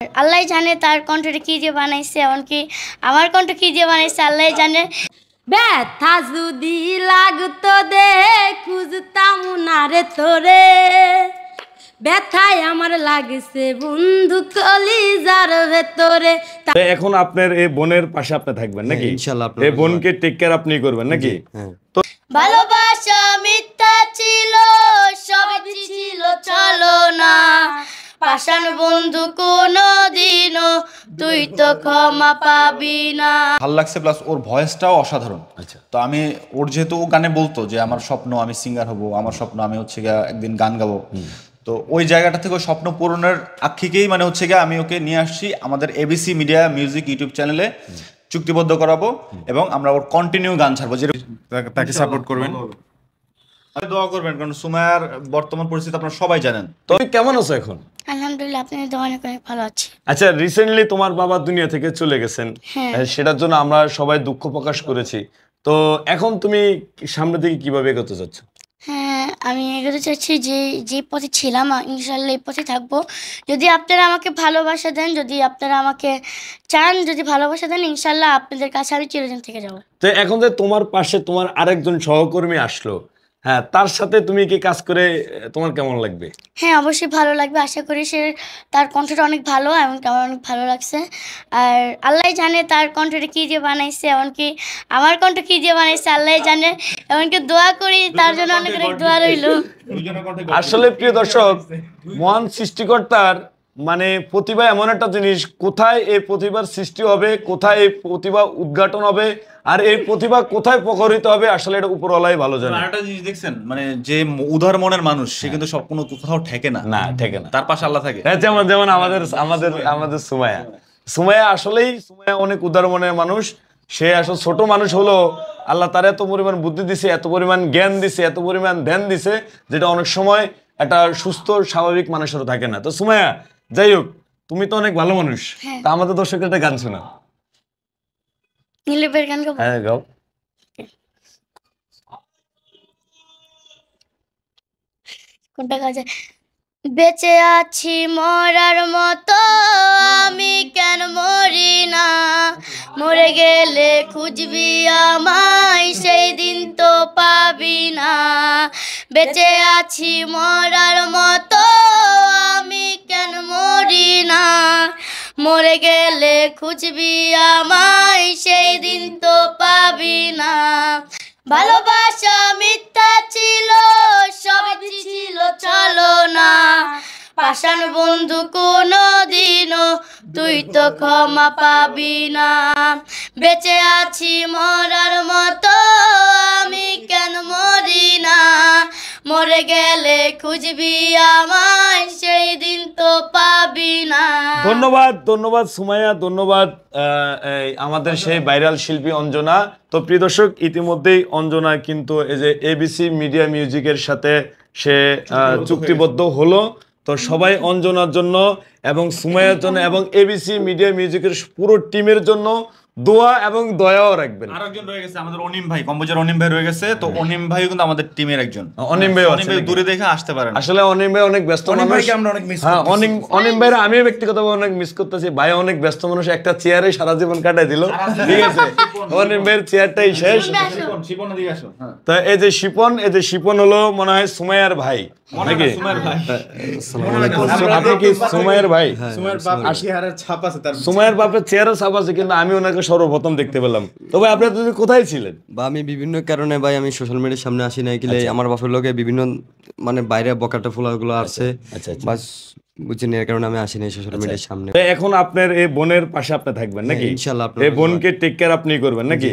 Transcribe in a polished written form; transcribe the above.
আল্লাহ জানে তার কণ্ঠটা কি দিয়ে বানাইছে, এমনকি আমার কণ্ঠ কি দিয়ে বানাইছে আল্লাহ জানে। ব্যথা যদি লাগতো দে খুঁজতাম না রে তোরে, ব্যথায় আমার লাগছে বন্ধু কলিজার ভেতরে। এখন আপনার এই বোনের পাশে আপনি থাকবেন নাকি? ইনশাআল্লাহ এই বোনকে টেক কেয়ার আপনি করবেন নাকি? তো ভালোবাসা মিথ্যা ছিল, সবই ছিল চলো না, পাষাণ বন্ধু কোনদিনও তুই তো ক্ষমা পাবি না। ভালো লাগছে, প্লাস ওর ভয়েসটাও অসাধারণ। আচ্ছা, তো আমি ওর যেহেতু ও গানে বলতো যে আমার স্বপ্ন আমি সিঙ্গার হব, আমার স্বপ্ন আমি হচ্ছে গিয়ে একদিন গান গাবো, তো ওই জায়গাটা থেকে ওই স্বপ্ন পূরণের আক্ষিকেই মানে হচ্ছে গিয়ে আমি ওকে নিয়ে আসছি আমাদের এবিসি মিডিয়া মিউজিক ইউটিউব চ্যানেলে চুক্তিবদ্ধ করাবো এবং আমরা ওর কন্টিনিউ গান ছাড়বো, যে তাকে সাপোর্ট করবেন, দোয়া করবেন, কারণ সুমাইয়ার বর্তমান পরিস্থিতি আপনারা সবাই জানেন। তো তুমি কেমন আছো এখন? আলহামদুলিল্লাহ, আপনাদের দোয়া অনেক অনেক ভালো আছি। আচ্ছা, রিসেন্টলি তোমার বাবা দুনিয়া থেকে চলে গেছেন, সেটার জন্য আমরা সবাই দুঃখ প্রকাশ করেছি। তো এখন তুমি সামনের দিকে কিভাবে এগোতে চাচ্ছ? হ্যাঁ, আমি এগোতে চাচ্ছি যে পথে ছিলাম ইনশাল্লাহ এই পথে থাকবো। যদি আপনারা আমাকে ভালোবাসা দেন, যদি আপনারা আমাকে চান, যদি ভালোবাসা দেন, ইনশাল্লাহ আপনাদের কাছে আমি চিরদিন থেকে যাবো। তো এখন যে তোমার পাশে তোমার আরেকজন সহকর্মী আসলো, হ্যাঁ, তার সাথে তুমি কি কাজ করে তোমার কেমন লাগবে? হ্যাঁ, অবশ্যই ভালো লাগবে। আশা করি তার কণ্ঠটা অনেক ভালো, এমনকি আমার অনেক ভালো লাগছে। আর আল্লাহ জানে তার কণ্ঠটা কী দিয়ে বানাইছে, এমনকি আমার কণ্ঠ কী দিয়ে বানাইছে আল্লাহ জানে। এমনকি দোয়া করি তার জন্য অনেক অনেক দোয়া রইল। আসলে প্রিয় দর্শক, মহান সৃষ্টিকর্তার মানে প্রতিভা এমন একটা জিনিস, কোথায় এই প্রতিভার সৃষ্টি হবে, কোথায় এই প্রতিভা উদ্ঘাটন হবে, আর এই প্রতিভা কোথায় প্রকারিত হবে, আসলে এটা উপরওয়ালাই ভালো জানে। আরেকটা জিনিস দেখছেন, মানে যে উদার মনের মানুষ সে কিন্তু সব কোনো কোথাও ঠেকে না, না ঠেকে না, তার পাশে আল্লাহ থাকে। যেমন যেমন আমাদের সুমাইয়া আসলেই সুমাইয়া অনেক উদার মনের মানুষ। সে আসলে ছোট মানুষ হলো, আল্লাহ তার এত পরিমাণ বুদ্ধি দিছে, এত পরিমাণ জ্ঞান দিছে, এত পরিমাণ ধ্যান দিছে, যেটা অনেক সময় একটা সুস্থ স্বাভাবিক মানুষেরও থাকে না। তো সুমাইয়া, যাই হোক, তুমি তো অনেক ভালো মানুষ, তা আমাদের দর্শকের একটা গান শোনা। নীলের গান গাবো? হ্যাঁ, গাও। কোনটা গাছে? বেঁচে আছি মরার মতো, আমি কেন মরি না, মরে গেলে খুঁজবি আমায়, সেই দিন তো পাবি না। বেঁচে আছি মরার মতো, আমি কেন মরি না, মরে গেলে খুঁজবি আমায়, সেই দিন তো পাবি না। ভালোবাসা মিথ্যা ছিল, সবই ছিল চলো না, পাষাণ বন্ধু কোনদিনও তুই তো ক্ষমা পাবি না। বেঁচে আছি মরার মতো, আমি কেন মরি না, মরে গেলে খুঁজবি আমায়, সেই দিন তো পাবি না। ধন্যবাদ সুমাইয়া, ধন্যবাদ আমাদের সেই ভাইরাল শিল্পী অঞ্জনা। তো প্রিয় দর্শক, ইতিমধ্যেই অঞ্জনা কিন্তু এই যে এবিসি মিডিয়া মিউজিকের সাথে সে চুক্তিবদ্ধ হলো। তো সবাই অঞ্জনার জন্য এবং সুমাইয়ার জন্য এবং এবিসি মিডিয়া মিউজিকের পুরো টিমের জন্য দোয়া এবং দয়াও রাখবেন। আরেকজন রয়ে গেছে আমাদের অনিম ভাই, কম্পোজার অনিম ভাই রয়ে গেছে। তো অনিম ভাই কিন্তু আমাদের টিমের একজন। অনিম ভাই দূরে দেখে আসতে পারেন। আসলে অনিম ভাই অনেক ব্যস্ত মানুষ, আমরা অনেক মিস হ্যাঁ, অনিম ভাই আমি ব্যক্তিগতভাবে অনেক মিস করতেছি। ভাই অনেক ব্যস্ত মানুষ, একটা চেয়ারে সারা জীবন কাটাই দিল, ঠিক আছে। অনিম ভাইয়ের চেয়ারটাই শেষ। তো এই যে শিপন হলো মনে হয় সুমাইয়ার ভাই নাকি? আপনি কি সুমাইয়ার ভাই? সুমাইয়ার বাপের চেয়ারের ছাপ আছে, কিন্তু আমি ওনাকে সর্বপ্রথম দেখতে পেলাম। তো ভাই, আপনি কোথায় ছিলেন? বা আমি বিভিন্ন কারণে ভাই আমি সোশ্যাল মিডিয়ার সামনে আসি নাই, কিলে আমার বাপের লোকে বিভিন্ন মানে বাইরে বকাটা ফুলাগুলো আছে, বাস বুঝছেন, এর কারণে আমি আসি নাই সোশ্যাল মিডিয়ার সামনে। এখন আপনার এই বোনের পাশে আপনি থাকবেন নাকি? ইনশাআল্লাহ, এই বোনকে টেক কেয়ার আপনি করবেন নাকি?